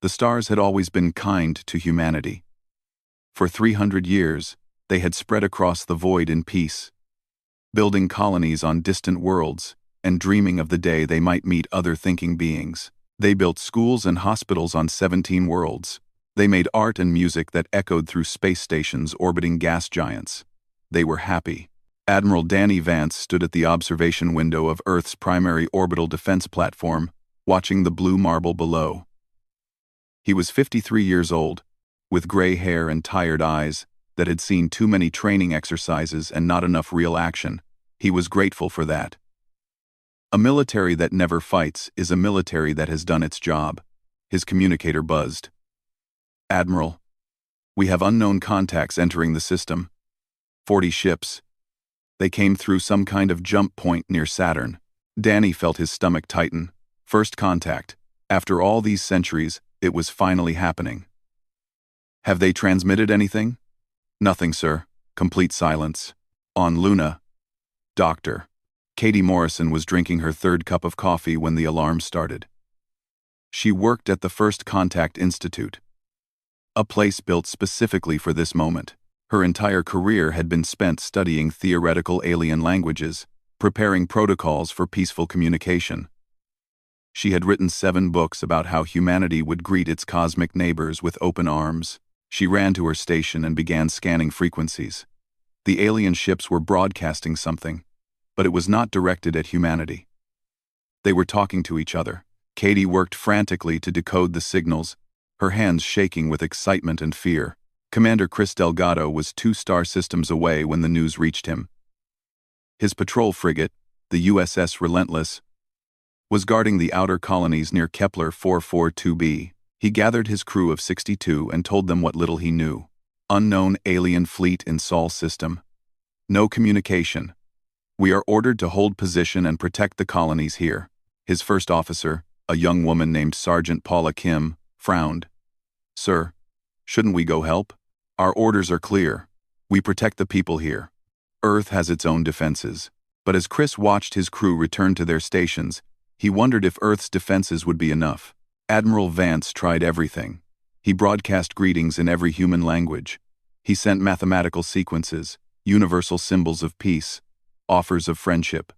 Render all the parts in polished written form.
The stars had always been kind to humanity. For 300 years, they had spread across the void in peace, building colonies on distant worlds and dreaming of the day they might meet other thinking beings. They built schools and hospitals on 17 worlds. They made art and music that echoed through space stations orbiting gas giants. They were happy. Admiral Danny Vance stood at the observation window of Earth's primary orbital defense platform, watching the blue marble below. He was 53 years old, with gray hair and tired eyes that had seen too many training exercises and not enough real action. He was grateful for that. A military that never fights is a military that has done its job. His communicator buzzed. Admiral, we have unknown contacts entering the system. 40 ships. They came through some kind of jump point near Saturn. Danny felt his stomach tighten. First contact. After all these centuries, it was finally happening. Have they transmitted anything? Nothing, sir. Complete silence. On Luna. Doctor. Katie Morrison was drinking her third cup of coffee when the alarm started. She worked at the First Contact Institute, a place built specifically for this moment. Her entire career had been spent studying theoretical alien languages, preparing protocols for peaceful communication. She had written 7 books about how humanity would greet its cosmic neighbors with open arms. She ran to her station and began scanning frequencies. The alien ships were broadcasting something, but it was not directed at humanity. They were talking to each other. Katie worked frantically to decode the signals, her hands shaking with excitement and fear. Commander Chris Delgado was 2 star systems away when the news reached him. His patrol frigate, the USS Relentless, was guarding the outer colonies near Kepler 442b. He gathered his crew of 62 and told them what little he knew. Unknown alien fleet in Sol system. No communication. We are ordered to hold position and protect the colonies here. His first officer, a young woman named Sergeant Paula Kim, frowned. Sir, shouldn't we go help? Our orders are clear. We protect the people here. Earth has its own defenses. But as Chris watched his crew return to their stations, he wondered if Earth's defenses would be enough. Admiral Vance tried everything. He broadcast greetings in every human language. He sent mathematical sequences, universal symbols of peace, offers of friendship.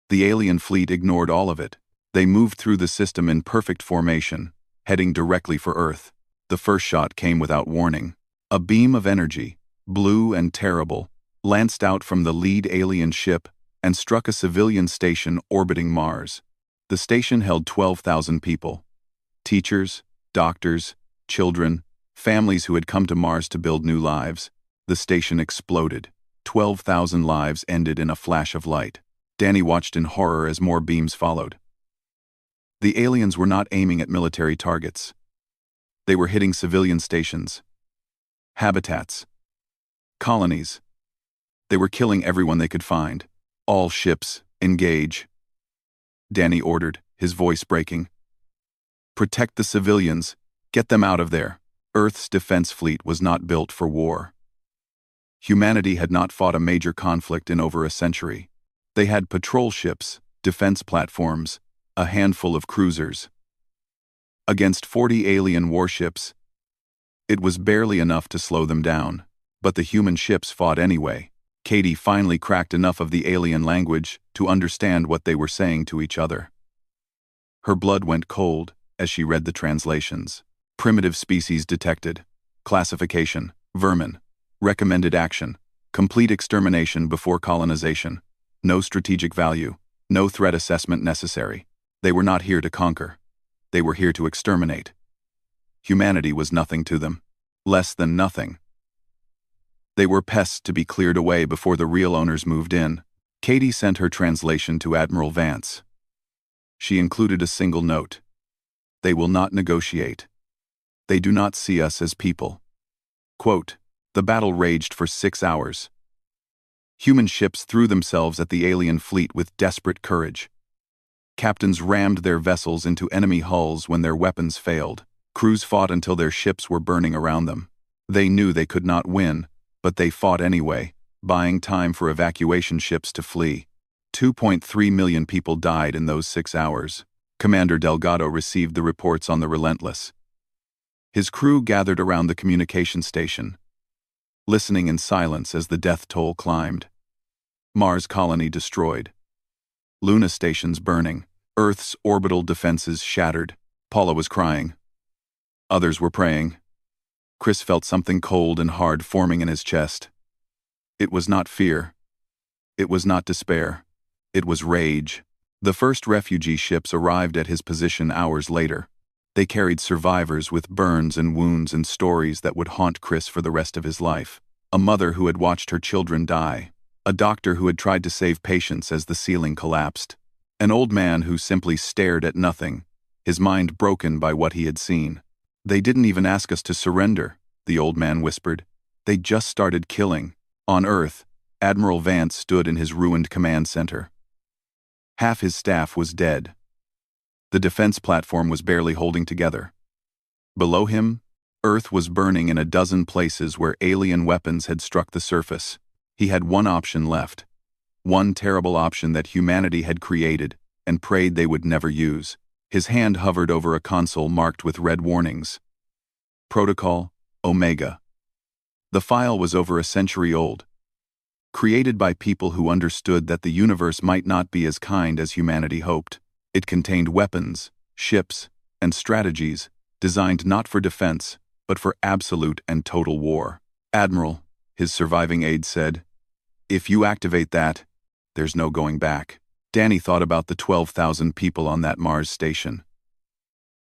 The alien fleet ignored all of it. They moved through the system in perfect formation, heading directly for Earth. The first shot came without warning. A beam of energy, blue and terrible, lanced out from the lead alien ship and struck a civilian station orbiting Mars. The station held 12,000 people. Teachers, doctors, children, families who had come to Mars to build new lives. The station exploded. 12,000 lives ended in a flash of light. Danny watched in horror as more beams followed. The aliens were not aiming at military targets. They were hitting civilian stations, habitats, colonies. They were killing everyone they could find. All ships, engage. Danny ordered, his voice breaking. Protect the civilians. Get them out of there. Earth's defense fleet was not built for war. Humanity had not fought a major conflict in over a century. They had patrol ships, defense platforms, a handful of cruisers. Against 40 alien warships, it was barely enough to slow them down, but the human ships fought anyway. Katie finally cracked enough of the alien language to understand what they were saying to each other. Her blood went cold as she read the translations. Primitive species detected. Classification, vermin. Recommended action, complete extermination before colonization. No strategic value, no threat assessment necessary. They were not here to conquer. They were here to exterminate. Humanity was nothing to them. Less than nothing. They were pests to be cleared away before the real owners moved in. Katie sent her translation to Admiral Vance. She included a single note. They will not negotiate. They do not see us as people. Quote, the battle raged for 6 hours. Human ships threw themselves at the alien fleet with desperate courage. Captains rammed their vessels into enemy hulls when their weapons failed. Crews fought until their ships were burning around them. They knew they could not win, but they fought anyway, buying time for evacuation ships to flee. 2.3 million people died in those 6 hours. Commander Delgado received the reports on the Relentless. His crew gathered around the communication station, listening in silence as the death toll climbed. Mars colony destroyed. Luna stations burning. Earth's orbital defenses shattered. Paula was crying. Others were praying. Chris felt something cold and hard forming in his chest. It was not fear. It was not despair. It was rage. The first refugee ships arrived at his position hours later. They carried survivors with burns and wounds and stories that would haunt Chris for the rest of his life. A mother who had watched her children die. A doctor who had tried to save patients as the ceiling collapsed. An old man who simply stared at nothing, his mind broken by what he had seen. "They didn't even ask us to surrender," the old man whispered. "They just started killing." On Earth, Admiral Vance stood in his ruined command center. Half his staff was dead. The defense platform was barely holding together. Below him, Earth was burning in a dozen places where alien weapons had struck the surface. He had one option left. One terrible option that humanity had created and prayed they would never use. His hand hovered over a console marked with red warnings. Protocol, Omega. The file was over a century old. Created by people who understood that the universe might not be as kind as humanity hoped. It contained weapons, ships, and strategies designed not for defense, but for absolute and total war. "Admiral," his surviving aide said, "if you activate that, there's no going back." Danny thought about the 12,000 people on that Mars station.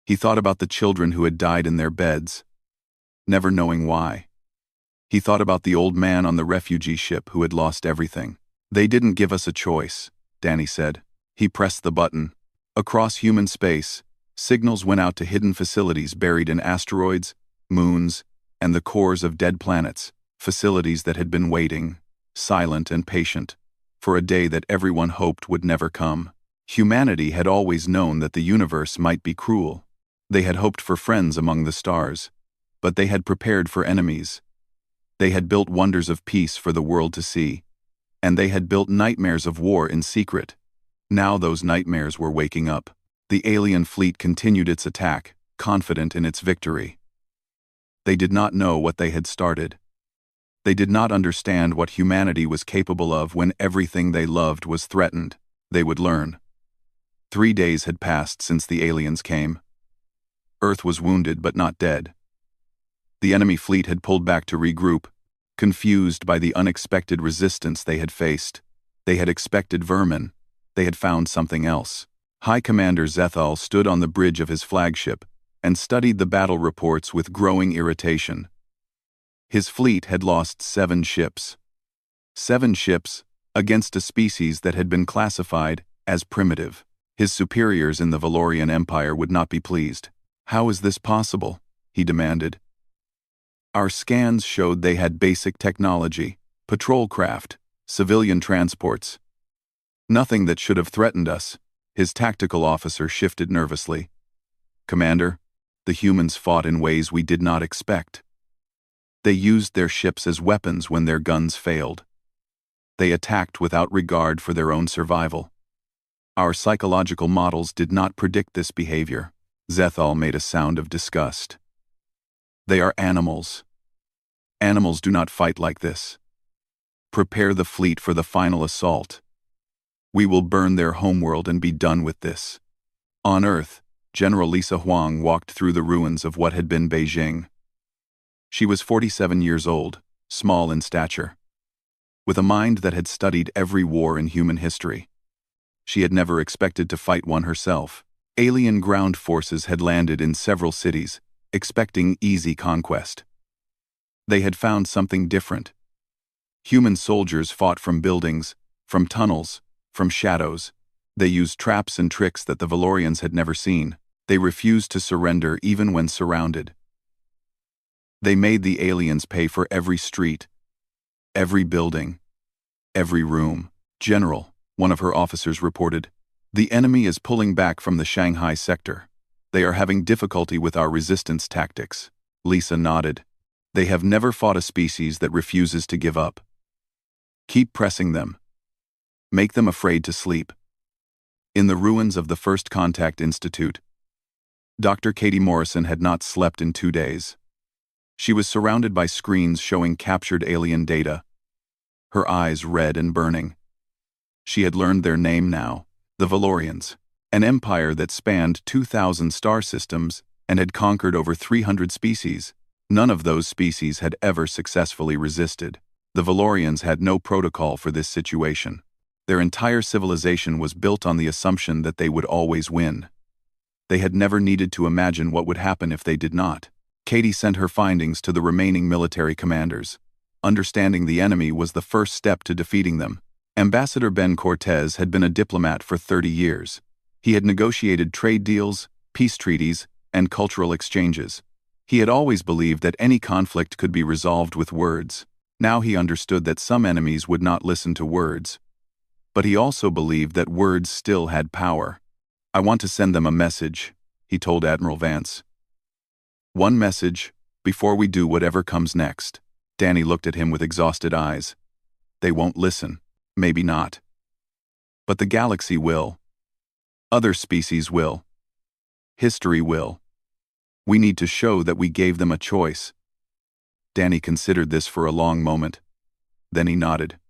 He thought about the children who had died in their beds, never knowing why. He thought about the old man on the refugee ship who had lost everything. "They didn't give us a choice," Danny said. He pressed the button. Across human space, signals went out to hidden facilities buried in asteroids, moons, and the cores of dead planets, facilities that had been waiting, silent and patient, for a day that everyone hoped would never come. Humanity had always known that the universe might be cruel. They had hoped for friends among the stars, but they had prepared for enemies. They had built wonders of peace for the world to see, and they had built nightmares of war in secret. Now those nightmares were waking up. The alien fleet continued its attack, confident in its victory. They did not know what they had started. They did not understand what humanity was capable of when everything they loved was threatened. They would learn. 3 days had passed since the aliens came. Earth was wounded but not dead. The enemy fleet had pulled back to regroup, confused by the unexpected resistance they had faced. They had expected vermin. They had found something else. High Commander Zethal stood on the bridge of his flagship and studied the battle reports with growing irritation. His fleet had lost 7 ships. 7 ships against a species that had been classified as primitive. His superiors in the Valorian Empire would not be pleased. "How is this possible?" he demanded. "Our scans showed they had basic technology, patrol craft, civilian transports. Nothing that should have threatened us." His tactical officer shifted nervously. "Commander, the humans fought in ways we did not expect. They used their ships as weapons when their guns failed. They attacked without regard for their own survival. Our psychological models did not predict this behavior." Zethal made a sound of disgust. "They are animals. Animals do not fight like this. Prepare the fleet for the final assault. We will burn their homeworld and be done with this." On Earth, General Lisa Huang walked through the ruins of what had been Beijing. She was 47 years old, small in stature, with a mind that had studied every war in human history. She had never expected to fight one herself. Alien ground forces had landed in several cities, expecting easy conquest. They had found something different. Human soldiers fought from buildings, from tunnels, from shadows. They used traps and tricks that the Valorians had never seen. They refused to surrender even when surrounded. They made the aliens pay for every street, every building, every room. "General," one of her officers reported, "the enemy is pulling back from the Shanghai sector. They are having difficulty with our resistance tactics." Lisa nodded. "They have never fought a species that refuses to give up. Keep pressing them. Make them afraid to sleep." In the ruins of the First Contact Institute, Dr. Katie Morrison had not slept in 2 days. She was surrounded by screens showing captured alien data, her eyes red and burning. She had learned their name now, the Valorians, an empire that spanned 2,000 star systems and had conquered over 300 species. None of those species had ever successfully resisted. The Valorians had no protocol for this situation. Their entire civilization was built on the assumption that they would always win. They had never needed to imagine what would happen if they did not. Katie sent her findings to the remaining military commanders. Understanding the enemy was the first step to defeating them. Ambassador Ben Cortez had been a diplomat for 30 years. He had negotiated trade deals, peace treaties, and cultural exchanges. He had always believed that any conflict could be resolved with words. Now he understood that some enemies would not listen to words. But he also believed that words still had power. "I want to send them a message," he told Admiral Vance. "One message, before we do whatever comes next." Danny looked at him with exhausted eyes. "They won't listen. Maybe not. But the galaxy will. Other species will. History will. We need to show that we gave them a choice." Danny considered this for a long moment. Then he nodded.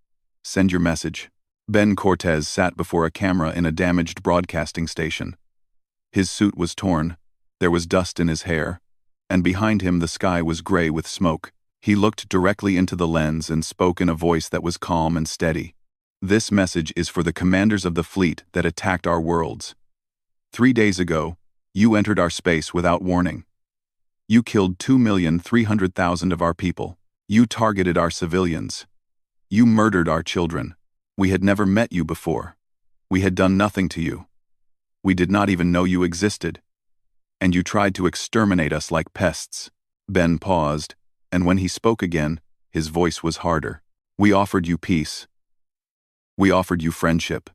"Send your message." Ben Cortez sat before a camera in a damaged broadcasting station. His suit was torn, there was dust in his hair, and behind him the sky was gray with smoke. He looked directly into the lens and spoke in a voice that was calm and steady. "This message is for the commanders of the fleet that attacked our worlds. 3 days ago, you entered our space without warning. You killed 2,300,000 of our people. You targeted our civilians. You murdered our children. We had never met you before. We had done nothing to you. We did not even know you existed. And you tried to exterminate us like pests." Ben paused, and when he spoke again, his voice was harder. "We offered you peace. We offered you friendship.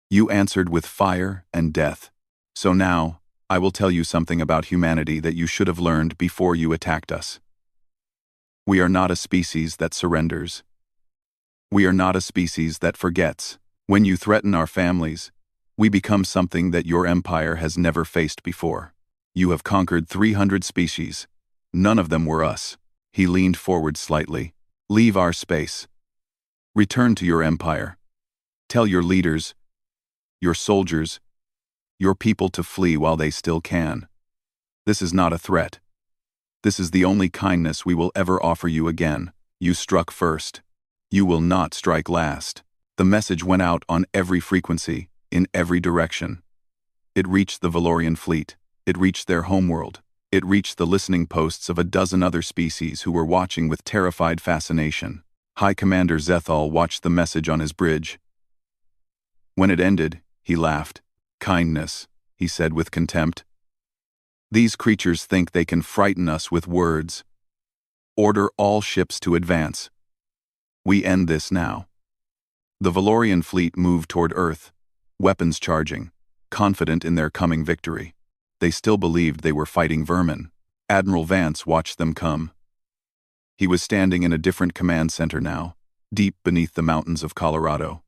You answered with fire and death. So now, I will tell you something about humanity that you should have learned before you attacked us. We are not a species that surrenders. We are not a species that forgets. When you threaten our families, we become something that your empire has never faced before. You have conquered 300 species. None of them were us." He leaned forward slightly. "Leave our space. Return to your empire. Tell your leaders, your soldiers, your people to flee while they still can. This is not a threat. This is the only kindness we will ever offer you again. You struck first. You will not strike last." The message went out on every frequency, in every direction. It reached the Valorian fleet. It reached their homeworld. It reached the listening posts of a dozen other species who were watching with terrified fascination. High Commander Zethal watched the message on his bridge. When it ended, he laughed. "Kindness," he said with contempt. "These creatures think they can frighten us with words. Order all ships to advance. We end this now." The Valorian fleet moved toward Earth, weapons charging, confident in their coming victory. They still believed they were fighting vermin. Admiral Vance watched them come. He was standing in a different command center now, deep beneath the mountains of Colorado.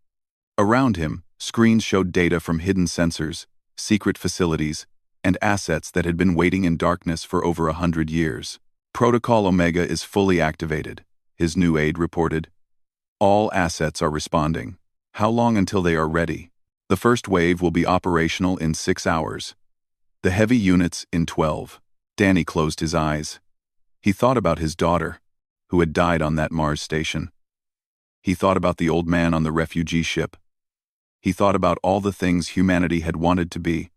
Around him, screens showed data from hidden sensors, secret facilities, and assets that had been waiting in darkness for over 100 years. "Protocol Omega is fully activated," his new aide reported. "All assets are responding. How long until they are ready? The first wave will be operational in 6 hours. The heavy units in 12. Danny closed his eyes. He thought about his daughter, who had died on that Mars station. He thought about the old man on the refugee ship. He thought about all the things humanity had wanted to be,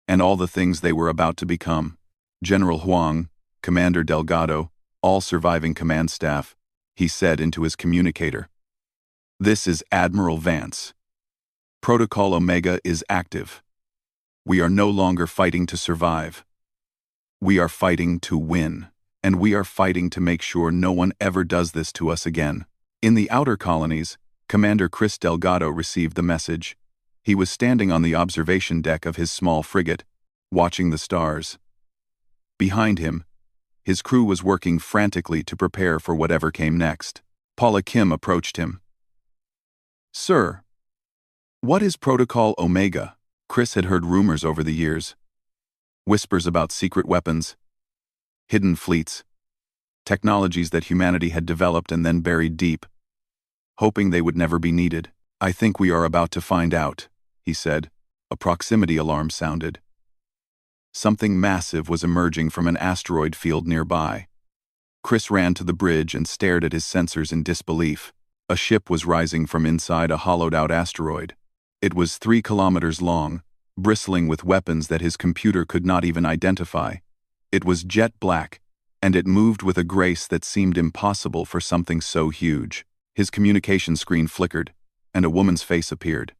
and all the things they were about to become. General Huang, Commander Delgado, all surviving command staff. He said into his communicator, "This is Admiral Vance. Protocol Omega is active. We are no longer fighting to survive. We are fighting to win, and we are fighting to make sure no one ever does this to us again." In the outer colonies, Commander Chris Delgado received the message. He was standing on the observation deck of his small frigate, watching the stars. Behind him, his crew was working frantically to prepare for whatever came next. Paula Kim approached him. "Sir, What is Protocol Omega? Chris had heard rumors over the years. Whispers about secret weapons, hidden fleets, technologies that humanity had developed and then buried deep, hoping they would never be needed. "I think we are about to find out," he said. A proximity alarm sounded. Something massive was emerging from an asteroid field nearby. Chris ran to the bridge and stared at his sensors in disbelief. A ship was rising from inside a hollowed-out asteroid. It was 3 kilometers long, bristling with weapons that his computer could not even identify. It was jet black, and it moved with a grace that seemed impossible for something so huge. His communication screen flickered, and a woman's face appeared.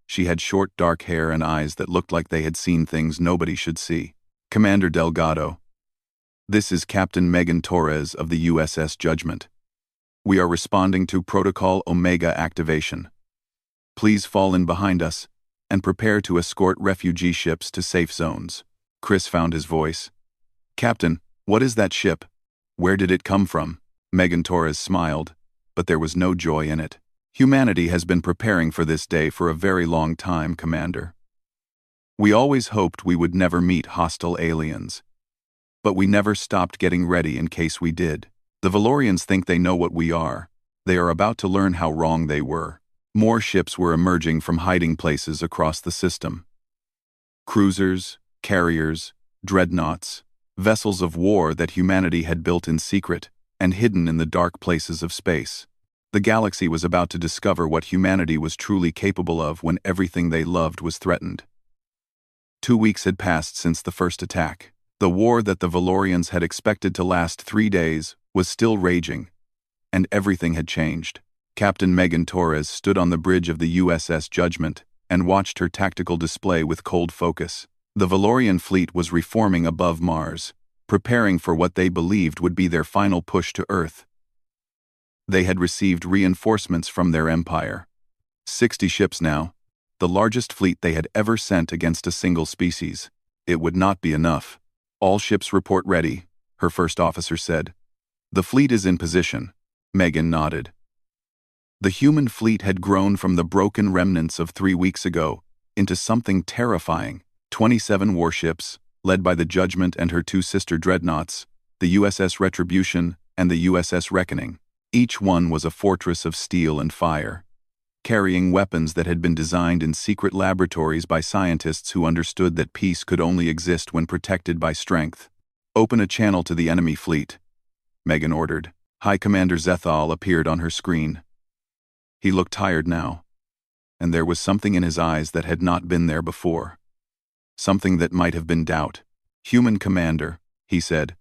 She had short, dark hair and eyes that looked like they had seen things nobody should see. "Commander Delgado, this is Captain Megan Torres of the USS Judgment. We are responding to Protocol Omega activation. Please fall in behind us and prepare to escort refugee ships to safe zones." Chris found his voice. "Captain, what is that ship? Where did it come from?" Megan Torres smiled, but there was no joy in it. "Humanity has been preparing for this day for a very long time, Commander. We always hoped we would never meet hostile aliens. But we never stopped getting ready in case we did. The Valorians think they know what we are. They are about to learn how wrong they were." More ships were emerging from hiding places across the system. Cruisers, carriers, dreadnoughts, vessels of war that humanity had built in secret and hidden in the dark places of space. The galaxy was about to discover what humanity was truly capable of when everything they loved was threatened. 2 weeks had passed since the first attack. The war that the Valorians had expected to last 3 days was still raging, and everything had changed. Captain Megan Torres stood on the bridge of the USS Judgment and watched her tactical display with cold focus. The Valorian fleet was reforming above Mars, preparing for what they believed would be their final push to Earth. They had received reinforcements from their empire. 60 ships now, the largest fleet they had ever sent against a single species. It would not be enough. "All ships report ready," her first officer said. "The fleet is in position." Megan nodded. The human fleet had grown from the broken remnants of 3 weeks ago into something terrifying. 27 warships, led by the Judgment and her 2 sister dreadnoughts, the USS Retribution and the USS Reckoning. Each one was a fortress of steel and fire, carrying weapons that had been designed in secret laboratories by scientists who understood that peace could only exist when protected by strength. "Open a channel to the enemy fleet," Megan ordered. High Commander Zethal appeared on her screen. He looked tired now, and there was something in his eyes that had not been there before. Something that might have been doubt. "Human Commander," he said,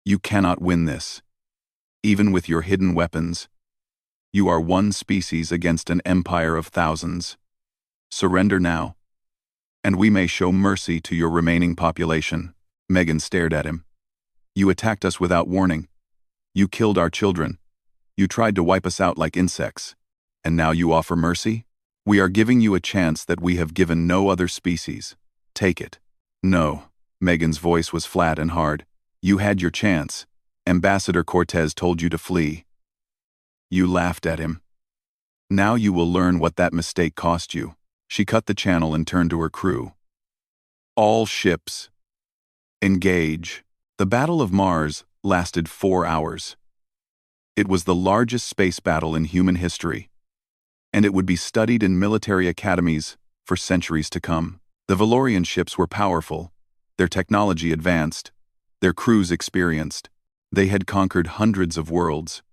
"you cannot win this. Even with your hidden weapons, you are one species against an empire of thousands. Surrender now, and we may show mercy to your remaining population." Megan stared at him. "You attacked us without warning. You killed our children. You tried to wipe us out like insects. And now you offer mercy? We are giving you a chance that we have given no other species. Take it." "No." Megan's voice was flat and hard. "You had your chance. Ambassador Cortez told you to flee. You laughed at him. Now you will learn what that mistake cost you." She cut the channel and turned to her crew. "All ships, engage." The Battle of Mars lasted 4 hours. It was the largest space battle in human history, and it would be studied in military academies for centuries to come. The Valorian ships were powerful, their technology advanced, their crews experienced. They had conquered hundreds of worlds.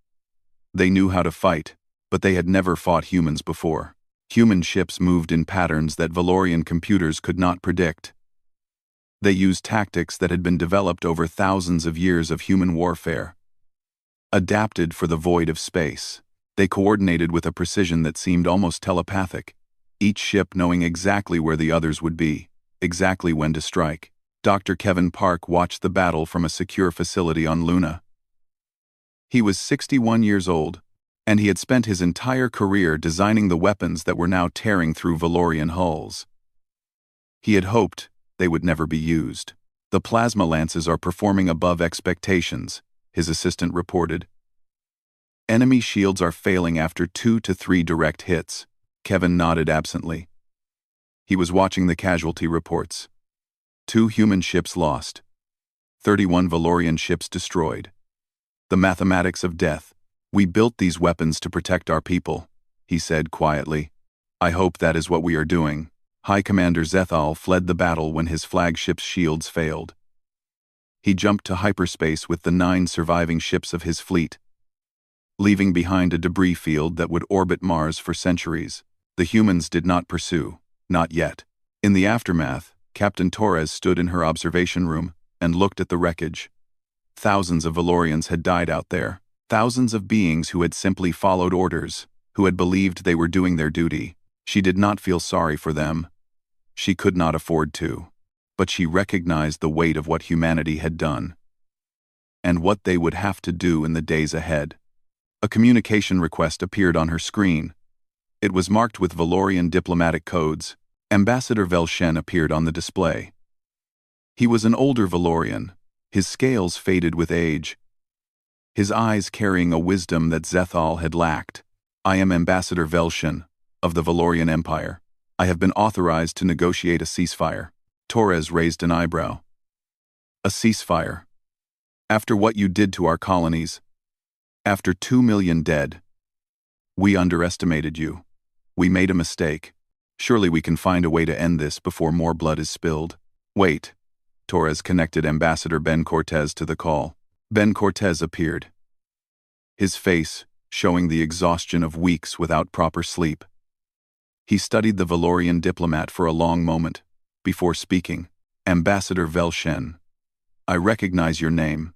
They knew how to fight, but they had never fought humans before. Human ships moved in patterns that Valorian computers could not predict. They used tactics that had been developed over thousands of years of human warfare. Adapted for the void of space, they coordinated with a precision that seemed almost telepathic, each ship knowing exactly where the others would be, exactly when to strike. Dr. Kevin Park watched the battle from a secure facility on Luna. He was 61 years old, and he had spent his entire career designing the weapons that were now tearing through Valorian hulls. He had hoped they would never be used. "The plasma lances are performing above expectations," his assistant reported. "Enemy shields are failing after 2 to 3 direct hits." Kevin nodded absently. He was watching the casualty reports. 2 human ships lost. 31 Valorian ships destroyed. The mathematics of death. We built these weapons to protect our people, he said quietly. I hope that is what we are doing. High Commander Zethal fled the battle when his flagship's shields failed. He jumped to hyperspace with the 9 surviving ships of his fleet, leaving behind a debris field that would orbit Mars for centuries. The humans did not pursue, not yet. In the aftermath, Captain Torres stood in her observation room and looked at the wreckage. Thousands of Valorians had died out there, thousands of beings who had simply followed orders, who had believed they were doing their duty. She did not feel sorry for them. She could not afford to. But she recognized the weight of what humanity had done, and what they would have to do in the days ahead. A communication request appeared on her screen. It was marked with Valorian diplomatic codes. Ambassador Velshen appeared on the display. He was an older Valorian, his scales faded with age, his eyes carrying a wisdom that Zethal had lacked. I am Ambassador Velshen, of the Valorian Empire. I have been authorized to negotiate a ceasefire. Torres raised an eyebrow. A ceasefire? After what you did to our colonies? After 2 million dead? We underestimated you. We made a mistake. Surely we can find a way to end this before more blood is spilled. Wait. Torres connected Ambassador Ben Cortez to the call. Ben Cortez appeared, his face showing the exhaustion of weeks without proper sleep. He studied the Valorian diplomat for a long moment before speaking. Ambassador Velshen, I recognize your name.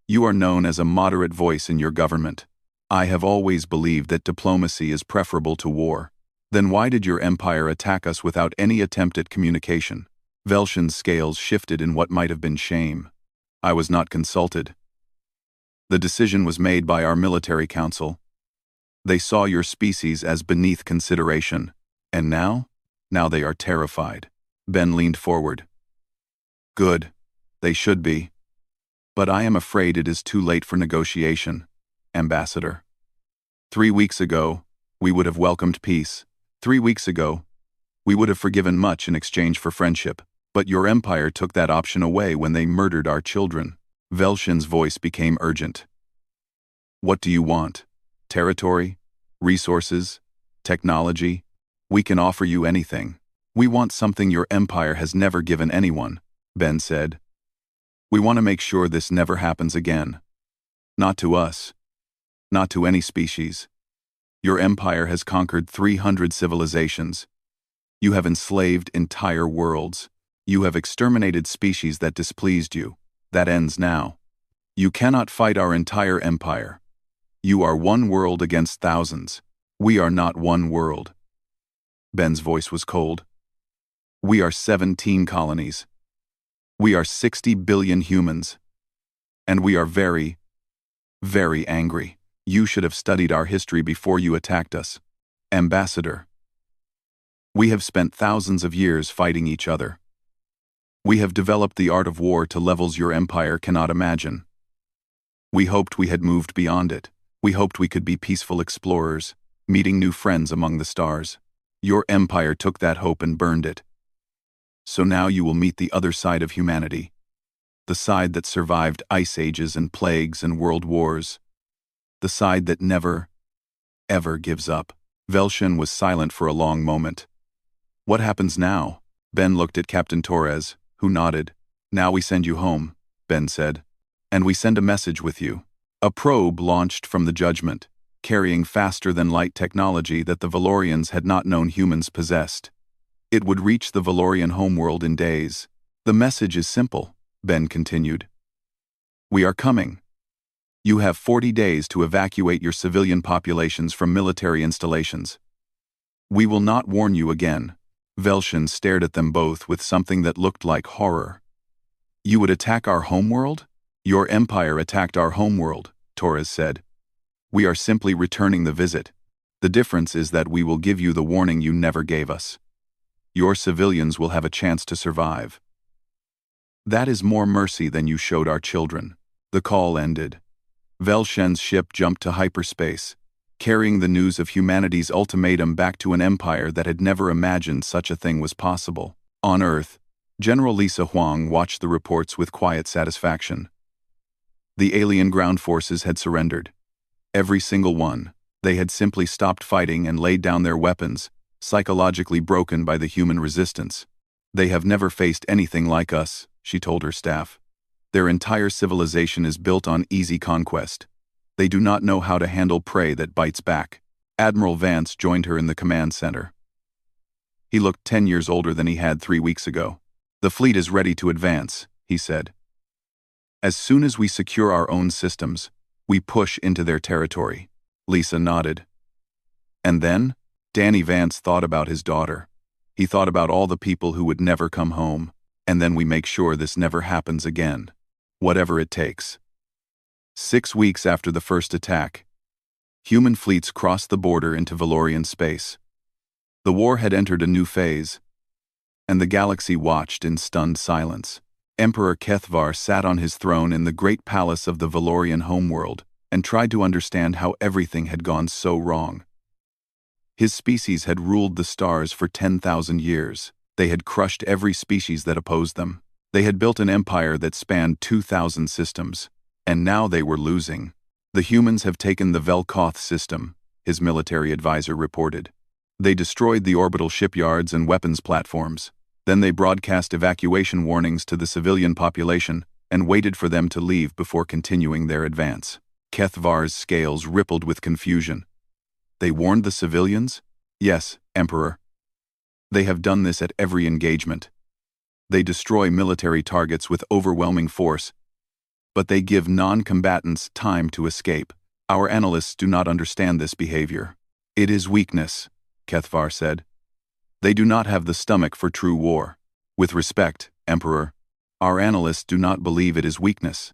You are known as a moderate voice in your government. I have always believed that diplomacy is preferable to war. Then why did your empire attack us without any attempt at communication? Velshen's scales shifted in what might have been shame. I was not consulted. The decision was made by our military council. They saw your species as beneath consideration. And now? Now they are terrified. Ben leaned forward. Good. They should be. But I am afraid it is too late for negotiation, Ambassador. 3 weeks ago, we would have welcomed peace. 3 weeks ago, we would have forgiven much in exchange for friendship. But your empire took that option away when they murdered our children. Velshen's voice became urgent. What do you want? Territory? Resources? Technology? We can offer you anything. We want something your empire has never given anyone, Ben said. We want to make sure this never happens again. Not to us. Not to any species. Your empire has conquered 300 civilizations. You have enslaved entire worlds. You have exterminated species that displeased you. That ends now. You cannot fight our entire empire. You are one world against thousands. We are not one world. Ben's voice was cold. We are 17 colonies. We are 60 billion humans. And we are very, very angry. You should have studied our history before you attacked us. Ambassador. We have spent thousands of years fighting each other. We have developed the art of war to levels your empire cannot imagine. We hoped we had moved beyond it. We hoped we could be peaceful explorers, meeting new friends among the stars. Your empire took that hope and burned it. So now you will meet the other side of humanity. The side that survived ice ages and plagues and world wars. The side that never, ever gives up. Velshen was silent for a long moment. What happens now? Ben looked at Captain Torres, who nodded. Now we send you home, Ben said. And we send a message with you. A probe launched from the Judgment, carrying faster-than-light technology that the Valorians had not known humans possessed. It would reach the Valorian homeworld in days. The message is simple, Ben continued. We are coming. You have 40 days to evacuate your civilian populations from military installations. We will not warn you again. Velshen stared at them both with something that looked like horror. You would attack our homeworld? Your empire attacked our homeworld, Torres said. We are simply returning the visit. The difference is that we will give you the warning you never gave us. Your civilians will have a chance to survive. That is more mercy than you showed our children. The call ended. Velshen's ship jumped to hyperspace, carrying the news of humanity's ultimatum back to an empire that had never imagined such a thing was possible. On Earth, General Lisa Huang watched the reports with quiet satisfaction. The alien ground forces had surrendered. Every single one. They had simply stopped fighting and laid down their weapons, psychologically broken by the human resistance. They have never faced anything like us, she told her staff. Their entire civilization is built on easy conquest. They do not know how to handle prey that bites back. Admiral Vance joined her in the command center. He looked 10 years older than he had 3 weeks ago. The fleet is ready to advance, he said. As soon as we secure our own systems, we push into their territory. Lisa nodded. And then, Danny Vance thought about his daughter. He thought about all the people who would never come home. And then we make sure this never happens again. Whatever it takes. 6 weeks after the first attack, human fleets crossed the border into Valorian space. The war had entered a new phase, and the galaxy watched in stunned silence. Emperor HFY sat on his throne in the great palace of the Valorian homeworld and tried to understand how everything had gone so wrong. His species had ruled the stars for 10,000 years. They had crushed every species that opposed them. They had built an empire that spanned 2,000 systems, and now they were losing. The humans have taken the Velkoth system, his military advisor reported. They destroyed the orbital shipyards and weapons platforms. Then they broadcast evacuation warnings to the civilian population and waited for them to leave before continuing their advance. HFY's scales rippled with confusion. They warned the civilians? Yes, Emperor. They have done this at every engagement. They destroy military targets with overwhelming force, but they give non-combatants time to escape. Our analysts do not understand this behavior. It is weakness, HFY said. They do not have the stomach for true war. With respect, Emperor, our analysts do not believe it is weakness.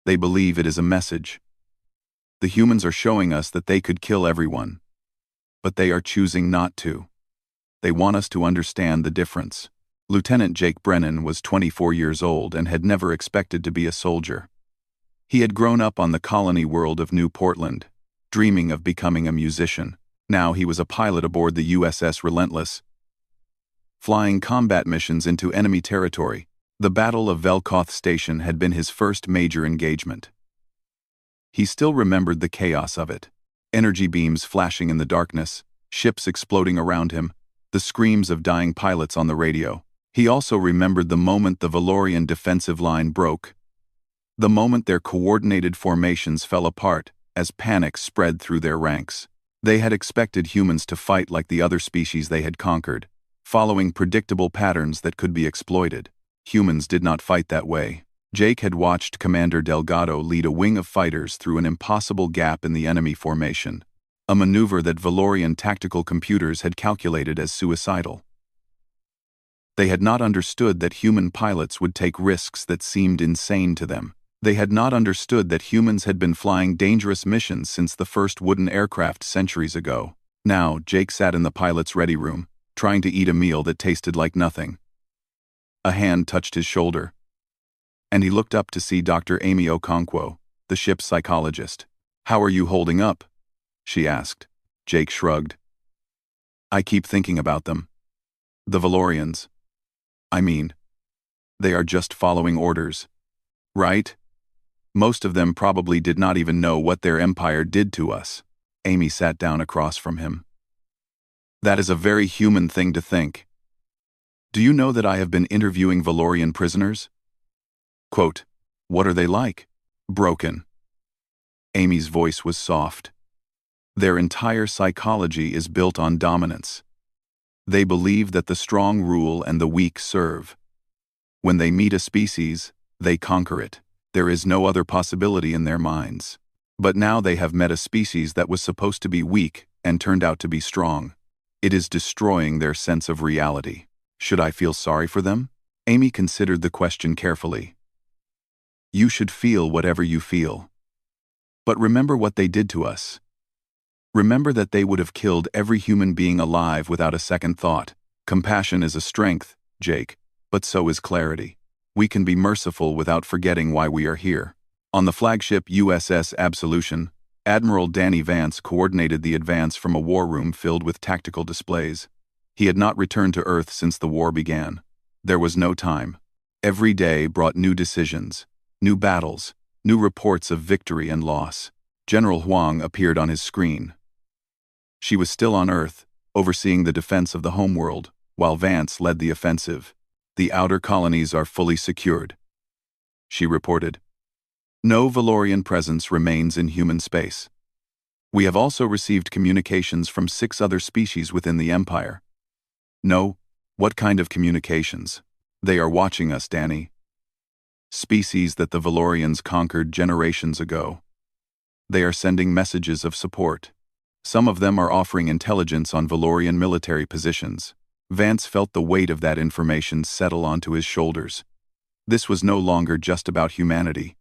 They believe it is a message. The humans are showing us that they could kill everyone, but they are choosing not to. They want us to understand the difference. Lieutenant Jake Brennan was 24 years old and had never expected to be a soldier. He had grown up on the colony world of New Portland, dreaming of becoming a musician. Now he was a pilot aboard the USS Relentless, flying combat missions into enemy territory. The Battle of Velkoth Station had been his first major engagement. He still remembered the chaos of it. Energy beams flashing in the darkness, ships exploding around him, the screams of dying pilots on the radio. He also remembered the moment the Valorian defensive line broke. The moment their coordinated formations fell apart as panic spread through their ranks. They had expected humans to fight like the other species they had conquered, following predictable patterns that could be exploited. Humans did not fight that way. Jake had watched Commander Delgado lead a wing of fighters through an impossible gap in the enemy formation, a maneuver that Valorian tactical computers had calculated as suicidal. They had not understood that human pilots would take risks that seemed insane to them. They had not understood that humans had been flying dangerous missions since the first wooden aircraft centuries ago. Now, Jake sat in the pilot's ready room, trying to eat a meal that tasted like nothing. A hand touched his shoulder, and he looked up to see Dr. Amy Okonkwo, the ship's psychologist. "How are you holding up?" she asked. Jake shrugged. "I keep thinking about them. The Valorians. They are just following orders. Right? Most of them probably did not even know what their empire did to us." Amy sat down across from him. "That is a very human thing to think. Do you know that I have been interviewing Valorian prisoners?" Quote, "What are they like?" "Broken." Amy's voice was soft. "Their entire psychology is built on dominance. They believe that the strong rule and the weak serve. When they meet a species, they conquer it. There is no other possibility in their minds. But now they have met a species that was supposed to be weak and turned out to be strong. It is destroying their sense of reality. Should I feel sorry for them?" Amy considered the question carefully. "You should feel whatever you feel. But remember what they did to us. Remember that they would have killed every human being alive without a second thought. Compassion is a strength, Jake, but so is clarity. We can be merciful without forgetting why we are here." On the flagship USS Absolution, Admiral Danny Vance coordinated the advance from a war room filled with tactical displays. He had not returned to Earth since the war began. There was no time. Every day brought new decisions, new battles, new reports of victory and loss. General Huang appeared on his screen. She was still on Earth, overseeing the defense of the homeworld, while Vance led the offensive. The outer colonies are fully secured, she reported. No Valorian presence remains in human space. We have also received communications from 6 other species within the Empire. No, what kind of communications? They are watching us, Danny. Species that the Valorians conquered generations ago. They are sending messages of support. Some of them are offering intelligence on Valorian military positions. Vance felt the weight of that information settle onto his shoulders. This was no longer just about humanity.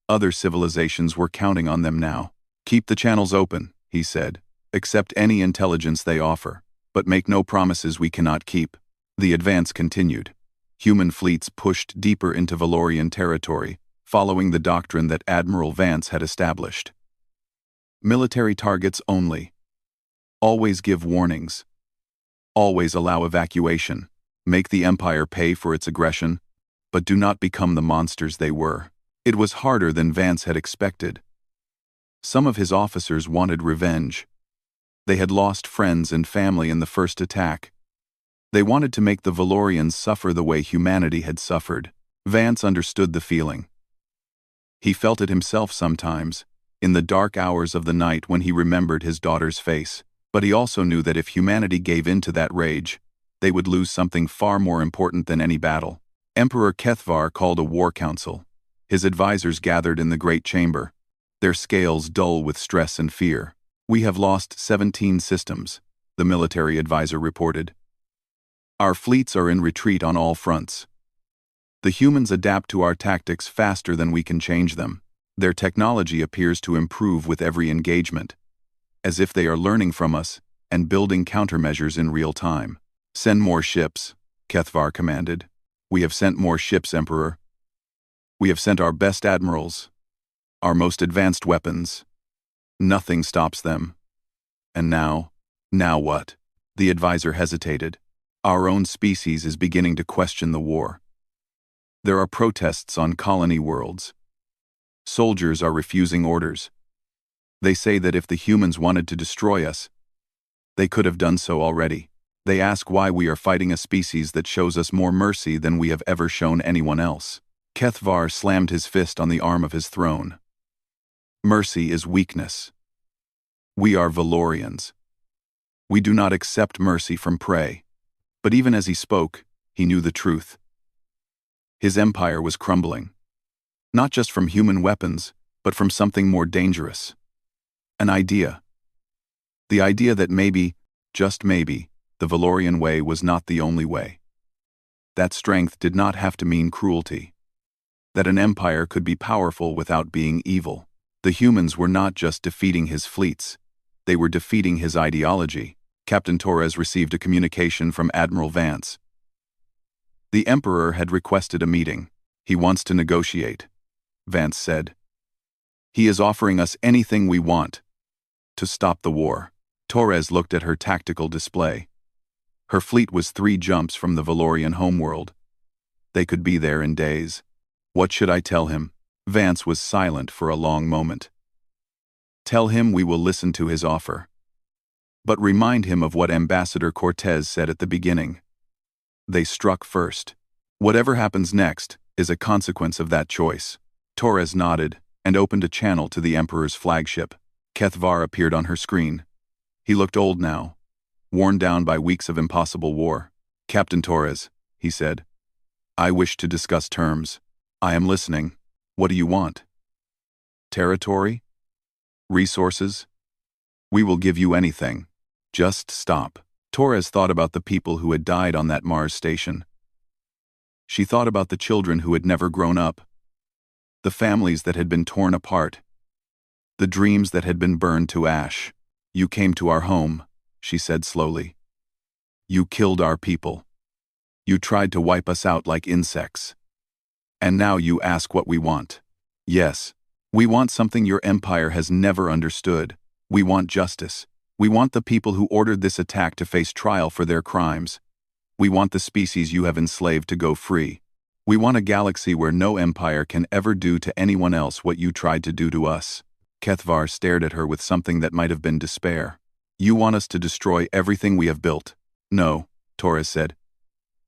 Other civilizations were counting on them now. Keep the channels open, he said. Accept any intelligence they offer, but make no promises we cannot keep. The advance continued. Human fleets pushed deeper into Valorian territory, following the doctrine that Admiral Vance had established. Military targets only. Always give warnings. Always allow evacuation. Make the Empire pay for its aggression, but do not become the monsters they were. It was harder than Vance had expected. Some of his officers wanted revenge. They had lost friends and family in the first attack. They wanted to make the Valorians suffer the way humanity had suffered. Vance understood the feeling. He felt it himself sometimes, in the dark hours of the night when he remembered his daughter's face. But he also knew that if humanity gave in to that rage, they would lose something far more important than any battle. Emperor CouldHFY called a war council. His advisors gathered in the Great Chamber, their scales dull with stress and fear. We have lost 17 systems, the military advisor reported. Our fleets are in retreat on all fronts. The humans adapt to our tactics faster than we can change them. Their technology appears to improve with every engagement, as if they are learning from us and building countermeasures in real time. Send more ships, CouldHFY commanded. We have sent more ships, Emperor. We have sent our best admirals, our most advanced weapons. Nothing stops them. And now what? The advisor hesitated. Our own species is beginning to question the war. There are protests on colony worlds. Soldiers are refusing orders. They say that if the humans wanted to destroy us, they could have done so already. They ask why we are fighting a species that shows us more mercy than we have ever shown anyone else. CouldHFY slammed his fist on the arm of his throne. Mercy is weakness. We are Valorians. We do not accept mercy from prey. But even as he spoke, he knew the truth. His empire was crumbling. Not just from human weapons, but from something more dangerous. An idea. The idea that maybe, just maybe, the Valorian way was not the only way. That strength did not have to mean cruelty. That an empire could be powerful without being evil. The humans were not just defeating his fleets. They were defeating his ideology. Captain Torres received a communication from Admiral Vance. The Emperor had requested a meeting. He wants to negotiate, Vance said. He is offering us anything we want to stop the war. Torres looked at her tactical display. Her fleet was 3 jumps from the Valorian homeworld. They could be there in days. What should I tell him? Vance was silent for a long moment. Tell him we will listen to his offer. But remind him of what Ambassador Cortez said at the beginning. They struck first. Whatever happens next is a consequence of that choice. Torres nodded and opened a channel to the Emperor's flagship. CouldHFY appeared on her screen. He looked old now, worn down by weeks of impossible war. Captain Torres, he said, I wish to discuss terms. I am listening. What do you want? Territory? Resources? We will give you anything. Just stop. Torres thought about the people who had died on that Mars station. She thought about the children who had never grown up, the families that had been torn apart, the dreams that had been burned to ash. You came to our home, she said slowly. You killed our people. You tried to wipe us out like insects. And now you ask what we want. Yes, We want something your empire has never understood. We want justice. We want the people who ordered this attack to face trial for their crimes. We want the species you have enslaved to go free. We want a galaxy where no empire can ever do to anyone else what you tried to do to us." Kethvar stared at her with something that might have been despair. "You want us to destroy everything we have built?" "No," Torres said.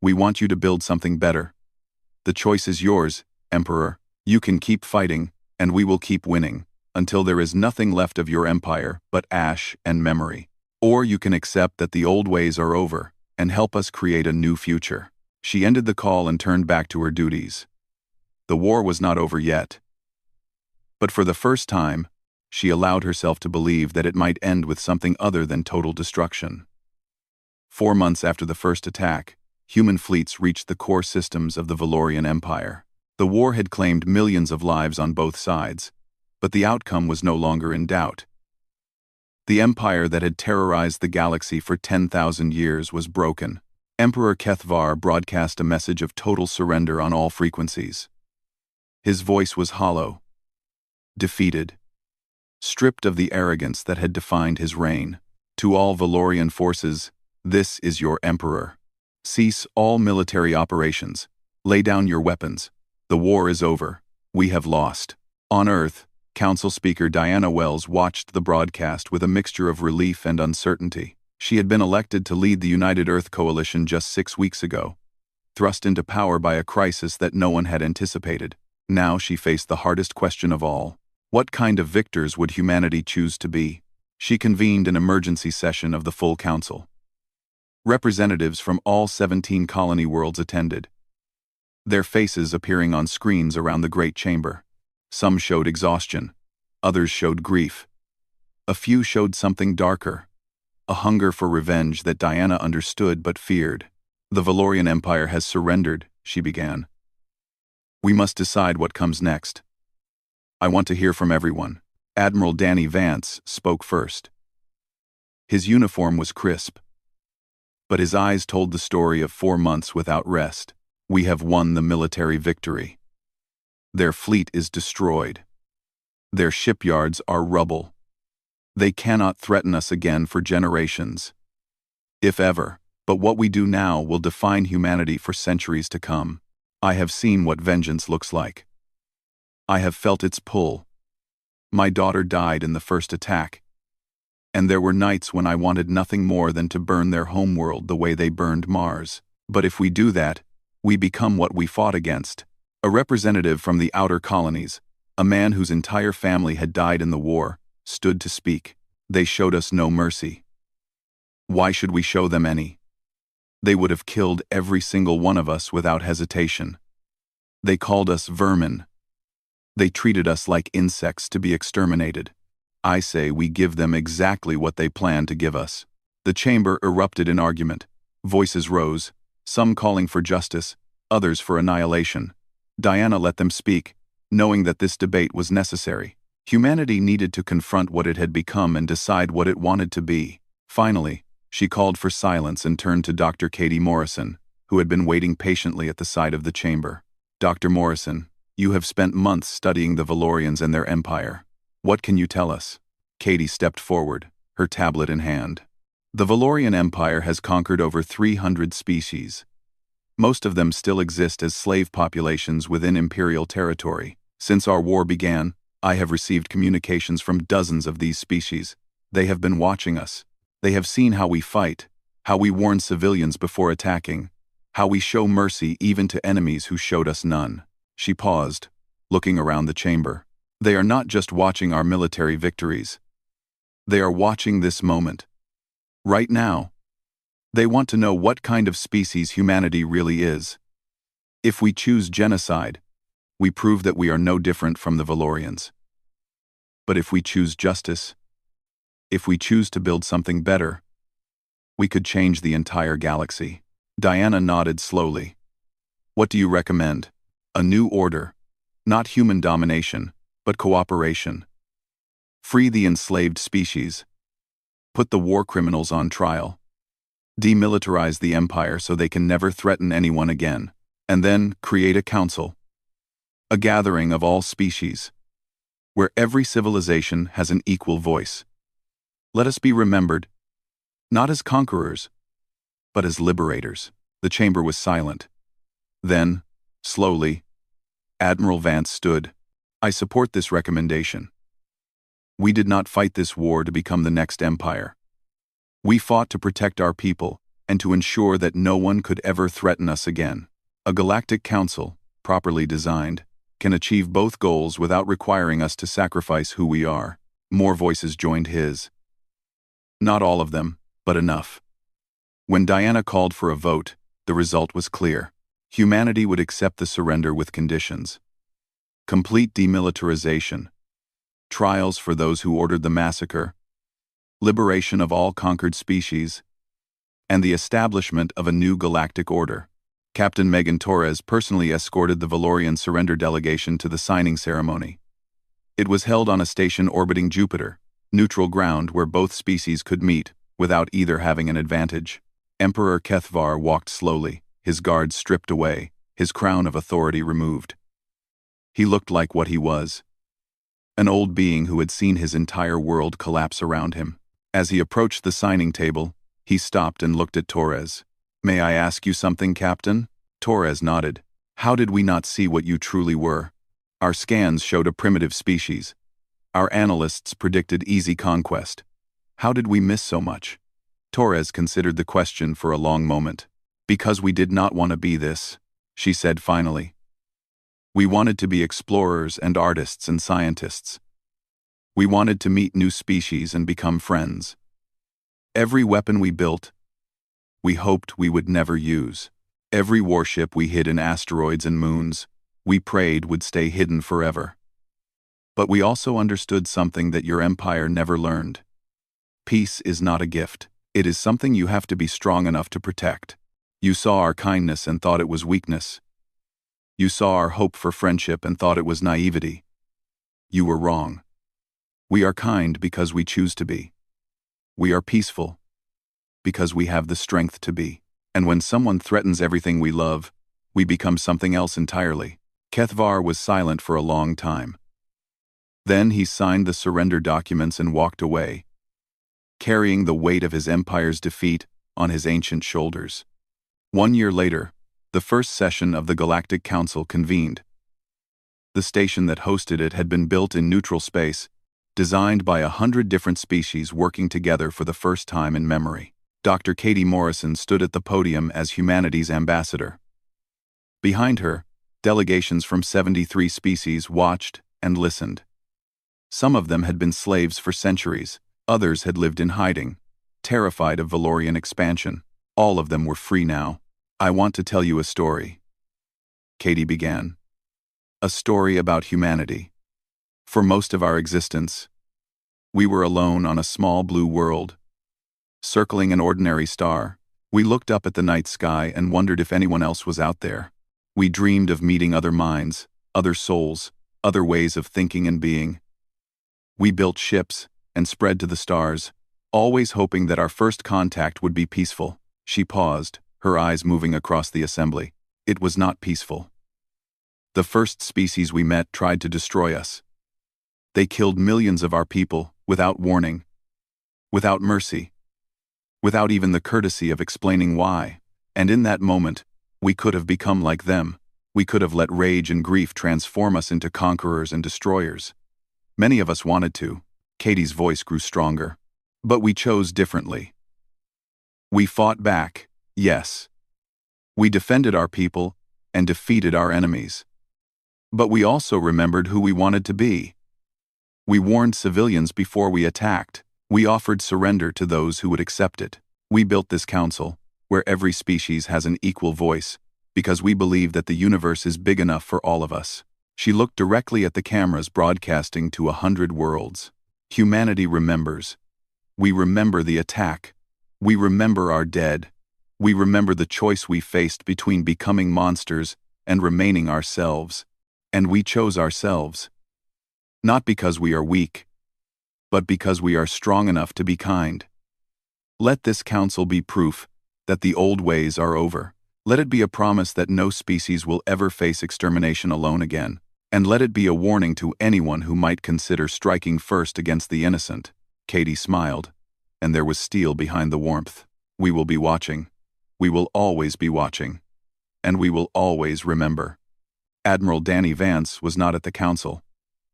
"We want you to build something better. The choice is yours, Emperor. You can keep fighting, and we will keep winning, until there is nothing left of your empire but ash and memory. Or you can accept that the old ways are over, and help us create a new future." She ended the call and turned back to her duties. The war was not over yet. But for the first time, she allowed herself to believe that it might end with something other than total destruction. 4 months after the first attack, human fleets reached the core systems of the Valorian Empire. The war had claimed millions of lives on both sides, but the outcome was no longer in doubt. The empire that had terrorized the galaxy for 10,000 years was broken. Emperor Kethvar broadcast a message of total surrender on all frequencies. His voice was hollow, defeated, stripped of the arrogance that had defined his reign. "To all Valorian forces, this is your emperor. Cease all military operations. Lay down your weapons. The war is over. We have lost." On Earth, Council Speaker Diana Wells watched the broadcast with a mixture of relief and uncertainty. She had been elected to lead the United Earth Coalition just 6 weeks ago, thrust into power by a crisis that no one had anticipated. Now she faced the hardest question of all. What kind of victors would humanity choose to be? She convened an emergency session of the full council. Representatives from all 17 colony worlds attended, their faces appearing on screens around the Great Chamber. Some showed exhaustion, others showed grief. A few showed something darker, a hunger for revenge that Diana understood but feared. "The Valorian Empire has surrendered," she began. "We must decide what comes next. I want to hear from everyone." Admiral Danny Vance spoke first. His uniform was crisp, but his eyes told the story of 4 months without rest. "We have won the military victory. Their fleet is destroyed. Their shipyards are rubble. They cannot threaten us again for generations, if ever. But what we do now will define humanity for centuries to come. I have seen what vengeance looks like. I have felt its pull. My daughter died in the first attack, and there were nights when I wanted nothing more than to burn their homeworld the way they burned Mars. But if we do that, we become what we fought against." A representative from the outer colonies, a man whose entire family had died in the war, stood to speak. "They showed us no mercy. Why should we show them any? They would have killed every single one of us without hesitation. They called us vermin. They treated us like insects to be exterminated. I say we give them exactly what they plan to give us." The chamber erupted in argument. Voices rose, some calling for justice, others for annihilation. Diana let them speak, knowing that this debate was necessary. Humanity needed to confront what it had become and decide what it wanted to be. Finally, she called for silence and turned to Dr. Katie Morrison, who had been waiting patiently at the side of the chamber. "Dr. Morrison, you have spent months studying the Valorians and their empire. What can you tell us?" Katie stepped forward, her tablet in hand. "The Valorian Empire has conquered over 300 species. Most of them still exist as slave populations within imperial territory. Since our war began, I have received communications from dozens of these species. They have been watching us. They have seen how we fight, how we warn civilians before attacking, how we show mercy even to enemies who showed us none." She paused, looking around the chamber. "They are not just watching our military victories. They are watching this moment. Right now. They want to know what kind of species humanity really is. If we choose genocide, we prove that we are no different from the Valorians. But if we choose justice, if we choose to build something better, we could change the entire galaxy." Diana nodded slowly. "What do you recommend?" "A new order. Not human domination, but cooperation. Free the enslaved species. Put the war criminals on trial. Demilitarize the empire so they can never threaten anyone again. And then create a council. A gathering of all species. where every civilization has an equal voice. Let us be remembered, not as conquerors, but as liberators. The chamber was silent. Then, slowly, Admiral Vance stood. I support this recommendation. We did not fight this war to become the next empire. We fought to protect our people and to ensure that no one could ever threaten us again. A galactic council, properly designed, can achieve both goals without requiring us to sacrifice who we are. More voices joined his. Not all of them, but enough. When Diana called for a vote, the result was clear. Humanity would accept the surrender with conditions. Complete demilitarization. Trials for those who ordered the massacre. Liberation of all conquered species. And the establishment of a new galactic order. Captain Megan Torres personally escorted the Valorian surrender delegation to the signing ceremony. It was held on a station orbiting Jupiter, neutral ground where both species could meet, without either having an advantage. Emperor HFY walked slowly, his guards stripped away, his crown of authority removed. He looked like what he was. An old being who had seen his entire world collapse around him. As he approached the signing table, he stopped and looked at Torres. May I ask you something, Captain? Torres nodded. How did we not see what you truly were? Our scans showed a primitive species. Our analysts predicted easy conquest. How did we miss so much? Torres considered the question for a long moment. Because we did not want to be this, she said finally. We wanted to be explorers and artists and scientists. We wanted to meet new species and become friends. Every weapon we built, we hoped we would never use. Every warship we hid in asteroids and moons, we prayed would stay hidden forever. But we also understood something that your empire never learned. Peace is not a gift. It is something you have to be strong enough to protect. You saw our kindness and thought it was weakness. You saw our hope for friendship and thought it was naivety. You were wrong. We are kind because we choose to be. We are peaceful because we have the strength to be. And when someone threatens everything we love, we become something else entirely. HFY was silent for a long time. Then he signed the surrender documents and walked away, carrying the weight of his empire's defeat on his ancient shoulders. 1 year later, the first session of the Galactic Council convened. The station that hosted it had been built in neutral space, designed by 100 different species working together for the first time in memory. Dr. Katie Morrison stood at the podium as humanity's ambassador. Behind her, delegations from 73 species watched and listened. Some of them had been slaves for centuries, others had lived in hiding, terrified of Valorian expansion. All of them were free now. I want to tell you a story. Katie began. A story about humanity. For most of our existence, we were alone on a small blue world. Circling an ordinary star, we looked up at the night sky and wondered if anyone else was out there. We dreamed of meeting other minds, other souls, other ways of thinking and being. We built ships and spread to the stars, always hoping that our first contact would be peaceful. She paused, her eyes moving across the assembly. It was not peaceful. The first species we met tried to destroy us. They killed millions of our people, without warning, without mercy, without even the courtesy of explaining why. And in that moment, we could have become like them. We could have let rage and grief transform us into conquerors and destroyers. Many of us wanted to. Katie's voice grew stronger. But we chose differently. We fought back, yes. We defended our people and defeated our enemies. But we also remembered who we wanted to be. We warned civilians before we attacked. We offered surrender to those who would accept it. We built this council, where every species has an equal voice, because we believe that the universe is big enough for all of us. She looked directly at the cameras broadcasting to 100 worlds. Humanity remembers. We remember the attack. We remember our dead. We remember the choice we faced between becoming monsters and remaining ourselves. And we chose ourselves. Not because we are weak, but because we are strong enough to be kind. Let this council be proof that the old ways are over. Let it be a promise that no species will ever face extermination alone again. And let it be a warning to anyone who might consider striking first against the innocent. Katie smiled, and there was steel behind the warmth. We will be watching. We will always be watching. And we will always remember. Admiral Danny Vance was not at the council.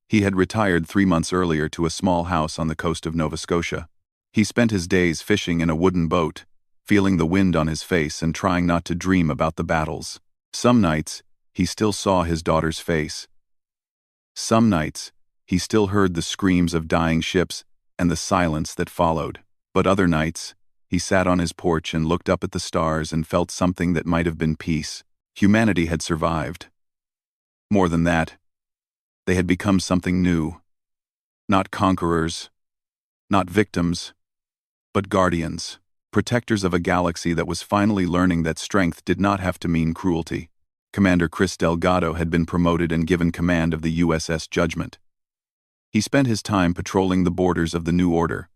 He had retired 3 months earlier to a small house on the coast of Nova Scotia. He spent his days fishing in a wooden boat, feeling the wind on his face and trying not to dream about the battles. Some nights, he still saw his daughter's face. Some nights, he still heard the screams of dying ships and the silence that followed. But other nights, he sat on his porch and looked up at the stars and felt something that might have been peace. Humanity had survived. More than that, they had become something new. Not conquerors, not victims, but guardians, protectors of a galaxy that was finally learning that strength did not have to mean cruelty. Commander Chris Delgado had been promoted and given command of the USS Judgment. He spent his time patrolling the borders of the New Order,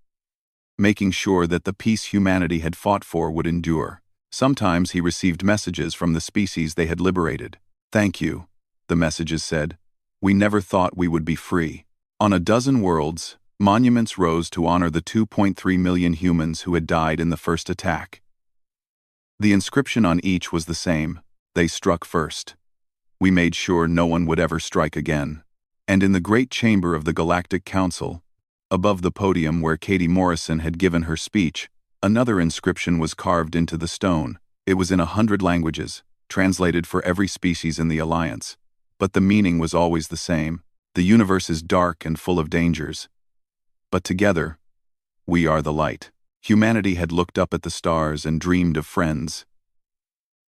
making sure that the peace humanity had fought for would endure. Sometimes he received messages from the species they had liberated. "Thank you," the messages said. "We never thought we would be free." On a dozen worlds, monuments rose to honor the 2.3 million humans who had died in the first attack. The inscription on each was the same: "They struck first. We made sure no one would ever strike again." And in the great chamber of the Galactic Council, above the podium where Katie Morrison had given her speech, another inscription was carved into the stone. It was in 100 languages, translated for every species in the Alliance. But the meaning was always the same: the universe is dark and full of dangers. But together, we are the light. Humanity had looked up at the stars and dreamed of friends.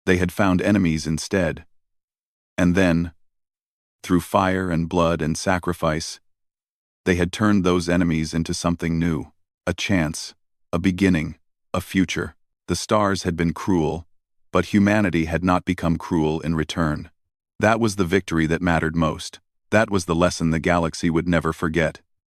They had found enemies instead. And then, through fire and blood and sacrifice, they had turned those enemies into something new. A chance, a beginning, a future. The stars had been cruel, but humanity had not become cruel in return. That was the victory that mattered most. That was the lesson the galaxy would never forget.